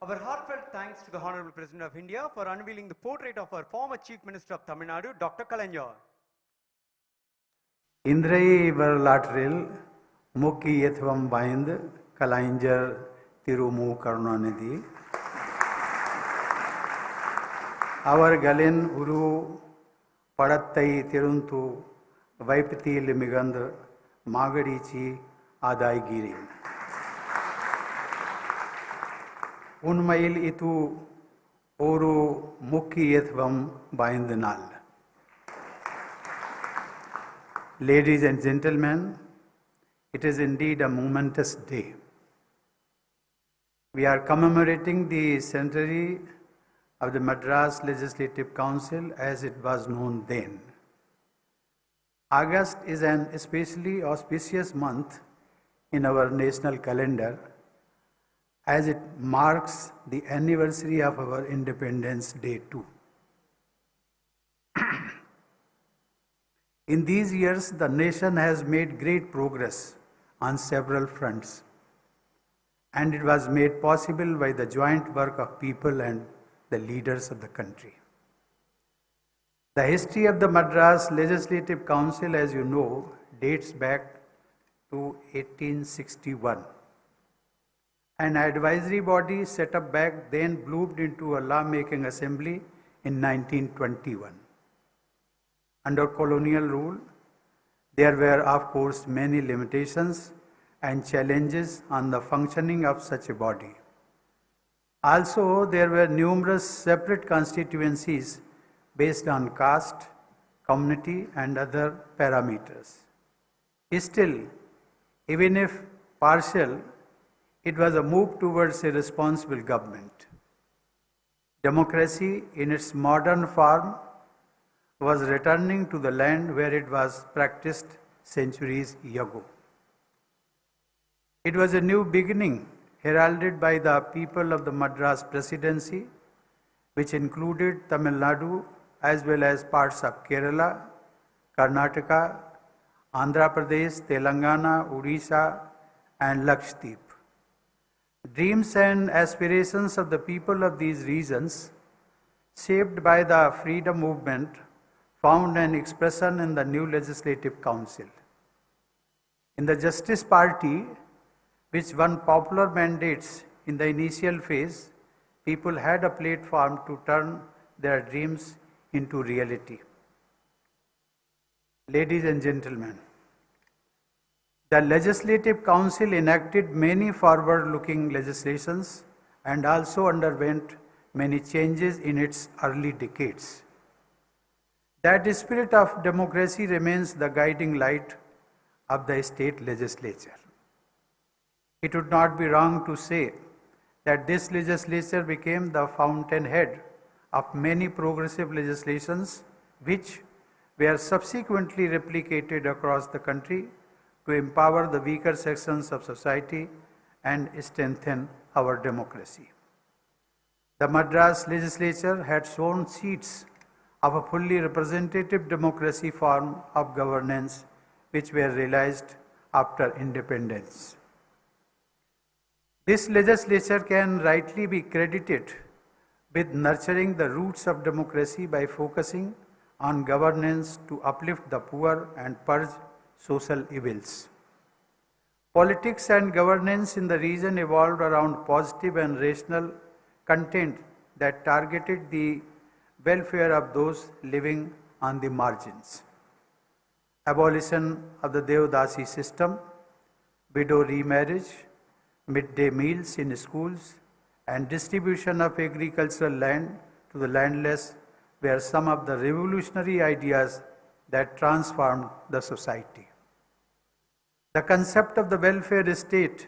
Our heartfelt thanks to the Honorable President of India for unveiling the portrait of our former Chief Minister of Tamil Nadu, Dr. Kalaignar. இன்றைய வரலாற்றில் முக்கியத்துவம் வாய்ந்த கலைஞர் திரு மு. கருணாநிதி அவர்களின் ஒரு படத்தை திறந்து வைப்பதில் மிகுந்த மகிழ்ச்சி அடைகிறேன். உண்மையில் இது ஒரு முக்கியத்துவம் வாய்ந்த நாள். Ladies and gentlemen, it is indeed a momentous day. We are commemorating the centenary of the Madras Legislative Council as it was known then. August is an especially auspicious month in our national calendar as it marks the anniversary of our Independence Day too. In these years, the nation has made great progress on several fronts, and it was made possible by the joint work of people and the leaders of the country. The history of the Madras Legislative Council, as you know, dates back to 1861. An advisory body set up back then bloomed into a law-making assembly in 1921. Under colonial rule, there were, of course, many limitations and challenges on the functioning of such a body. Also, there were numerous separate constituencies based on caste, community, and other parameters. Still, even if partial, it was a move towards a responsible government. Democracy, in its modern form, was returning to the land where it was practiced centuries ago. It was a new beginning heralded by the people of the Madras Presidency, which included Tamil Nadu as well as parts of Kerala, Karnataka, Andhra Pradesh, Telangana, Odisha, and Lakshadweep. Dreams and aspirations of the people of these regions, shaped by the freedom movement, found an expression in the new Legislative Council. In the Justice Party, which won popular mandates in the initial phase, people had a platform to turn their dreams into reality. Ladies and gentlemen, the Legislative Council enacted many forward-looking legislations and also underwent many changes in its early decades. That spirit of democracy remains the guiding light of the state legislature. It would not be wrong to say that this legislature became the fountainhead of many progressive legislations which were subsequently replicated across the country to empower the weaker sections of society and strengthen our democracy. The Madras legislature had sown seeds of a fully representative democracy form of governance which were realized after independence. This legislature can rightly be credited with nurturing the roots of democracy by focusing on governance to uplift the poor and purge social evils. Politics and governance in the region evolved around positive and rational content that targeted the welfare of those living on the margins. Abolition of the Devdasi system, widow remarriage, midday meals in schools, and distribution of agricultural land to the landless were some of the revolutionary ideas that transformed the society. The concept of the welfare state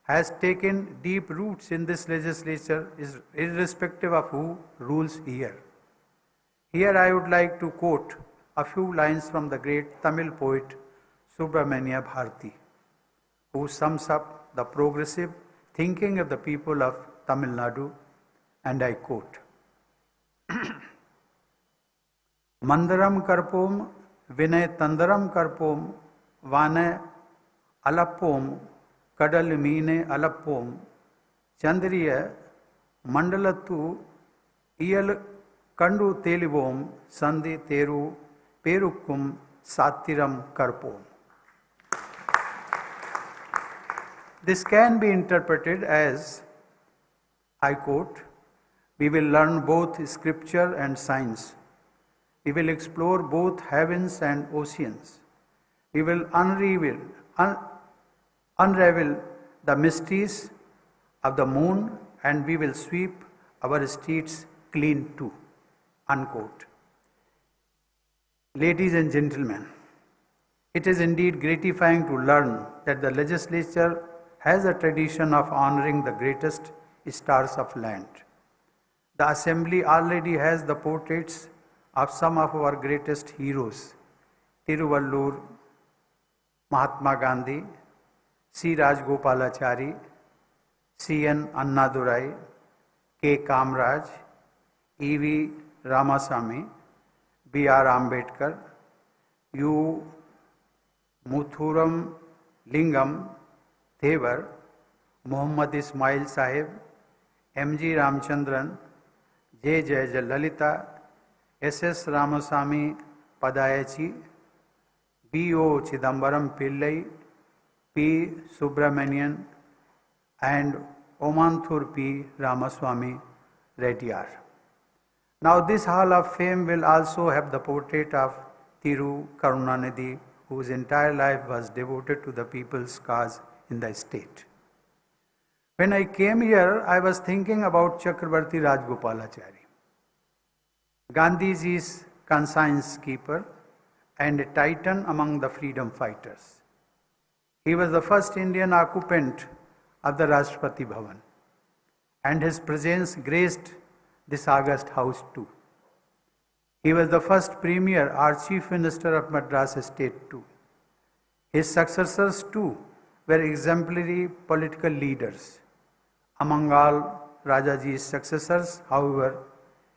has taken deep roots in this legislature, irrespective of who rules here. Here I would like to quote a few lines from the great Tamil poet Subramania Bharati, who sums up the progressive thinking of the people of Tamil Nadu, and I quote, Mandaram karpom vinay tandaram karpom vane alappom kadal meene alappom chandriya Mandalattu iyal kandu telivom sandhi teru perukkum sattiram karpom. This can be interpreted as, I quote, we will learn both scripture and science. We will explore both heavens and oceans. We will unravel the mysteries of the moon, and we will sweep our streets clean too. Unquote. Ladies and gentlemen, it is indeed gratifying to learn that the legislature has a tradition of honoring the greatest stars of land. The assembly already has the portraits of some of our greatest heroes: Tiruvallur, Mahatma Gandhi, C. Rajagopalachari, C. N. Annadurai, K. Kamraj, E. V. Ramasamy, B. R. Ambedkar, U. Muthuram Lingam Thevar, Muhammad Ismail Sahib, M. G. Ramchandran, J. Lalita, S. S. Ramasamy Padayachi, B. O. Chidambaram Pillai, P. Subramanian, and Omanthur P. Ramaswamy Reddyar. Now this Hall of Fame will also have the portrait of Thiru Karunanidhi, whose entire life was devoted to the people's cause in the state. When I came here, I was thinking about Chakrabarti Rajagopalachari, Gandhiji's conscience keeper and a titan among the freedom fighters. He was the first Indian occupant of the Rashtrapati Bhavan, and his presence graced this august house too. He was the first premier or chief minister of Madras state too. His successors too were exemplary political leaders. Among all Rajaji's successors, however,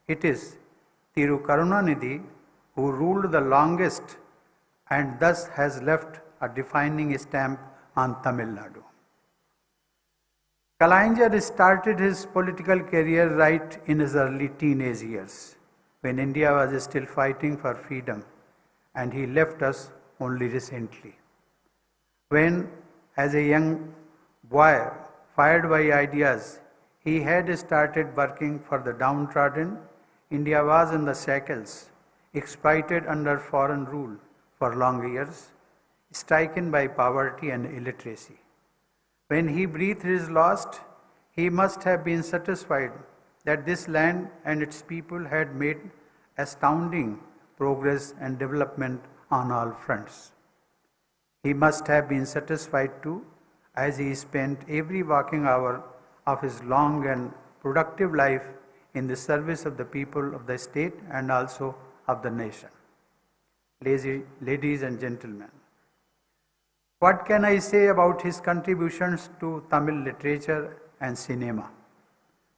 it is Thiru Karunanidhi who ruled the longest and thus has left a defining stamp on Tamil Nadu. Kalaignar started his political career right in his early teenage years, when India was still fighting for freedom, and he left us only recently. When, as a young boy, fired by ideas, he had started working for the downtrodden, India was in the shackles, exploited under foreign rule for long years, stricken by poverty and illiteracy. When he breathed his last, he must have been satisfied that this land and its people had made astounding progress and development on all fronts. He must have been satisfied too, as he spent every waking hour of his long and productive life in the service of the people of the state and also of the nation. Ladies and gentlemen, what can I say about his contributions to Tamil literature and cinema?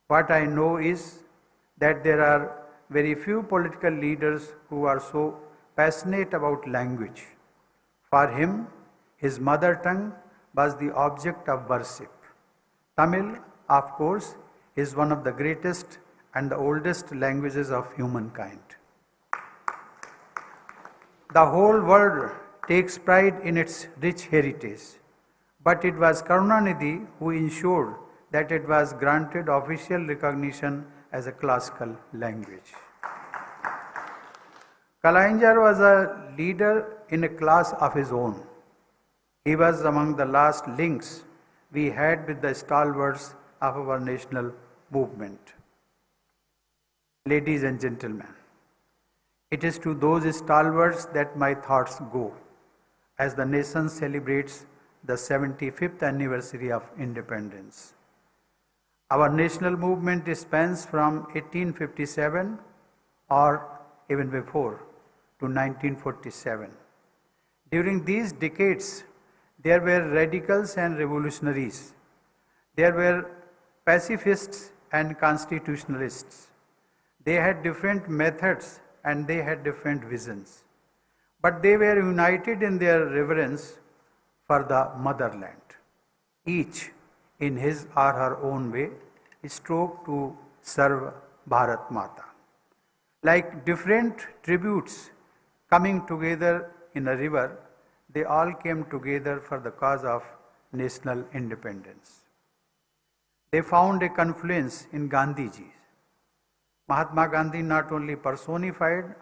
What I know is that there are very few political leaders who are so passionate about language. For him, his mother tongue was the object of worship. Tamil, of course, is one of the greatest and the oldest languages of humankind. The whole world takes pride in its rich heritage, but it was Karunanidhi who ensured that it was granted official recognition as a classical language. Kalaignar was a leader in a class of his own. He was among the last links we had with the stalwarts of our national movement. Ladies and gentlemen, it is to those stalwarts that my thoughts go as the nation celebrates the 75th anniversary of independence. Our national movement spans from 1857 or even before to 1947. During these decades, there were radicals and revolutionaries. There were pacifists and constitutionalists. They had different methods and they had different visions. But they were united in their reverence for the motherland. Each, in his or her own way, strove to Sarv Bharat Mata. Like different tributes coming together in a river, they all came together for the cause of national independence. They found a confluence in Gandhiji. Mahatma Gandhi not only personified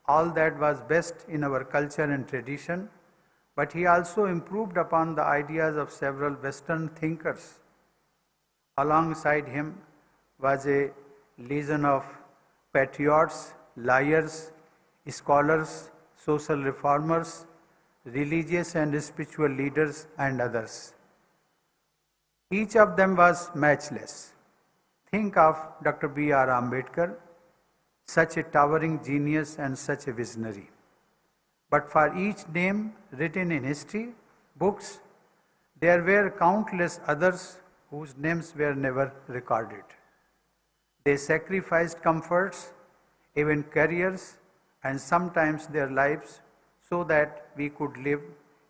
all that was best in our culture and tradition, but he also improved upon the ideas of several Western thinkers. Alongside him was a legion of patriots, liars, scholars, social reformers, religious and spiritual leaders, and others. Each of them was matchless. Think of Dr. B.R. Ambedkar, such a towering genius and such a visionary. But for each name written in history books, there were countless others whose names were never recorded. They sacrificed comforts, even careers, and sometimes their lives so that we could live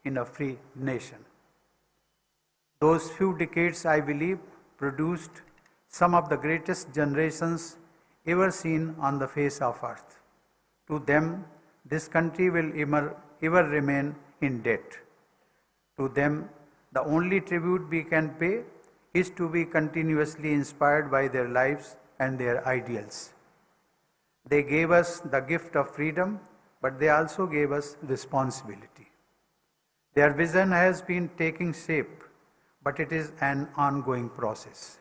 in a free nation. Those few decades, I believe, produced some of the greatest generations ever seen on the face of earth. To them, this country will ever remain in debt. To them, the only tribute we can pay is to be continuously inspired by their lives and their ideals. They gave us the gift of freedom, but they also gave us responsibility. Their vision has been taking shape, but it is an ongoing process.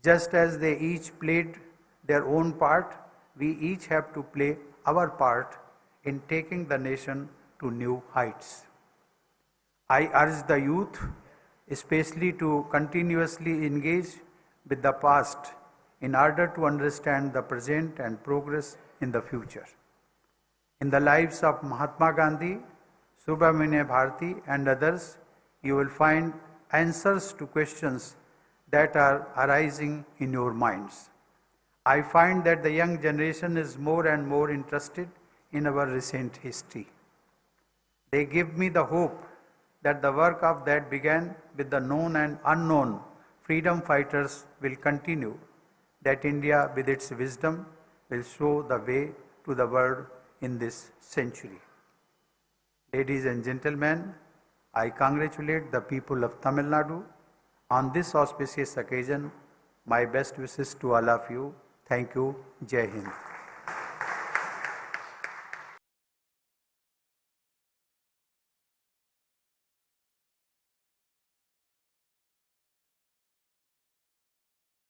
Just as they each played their own part, we each have to play our part in taking the nation to new heights. I urge the youth, especially to continuously engage with the past in order to understand the present and progress in the future. In the lives of Mahatma Gandhi, Subramania Bharati, and others, you will find answers to questions that are arising in your minds. I find that the young generation is more and more interested in our recent history. They give me the hope that the work of that began with the known and unknown freedom fighters will continue, that India with its wisdom will show the way to the world in this century. Ladies and gentlemen, I congratulate the people of Tamil Nadu on this auspicious occasion. My best wishes to all of you. Thank you. Jai Hind.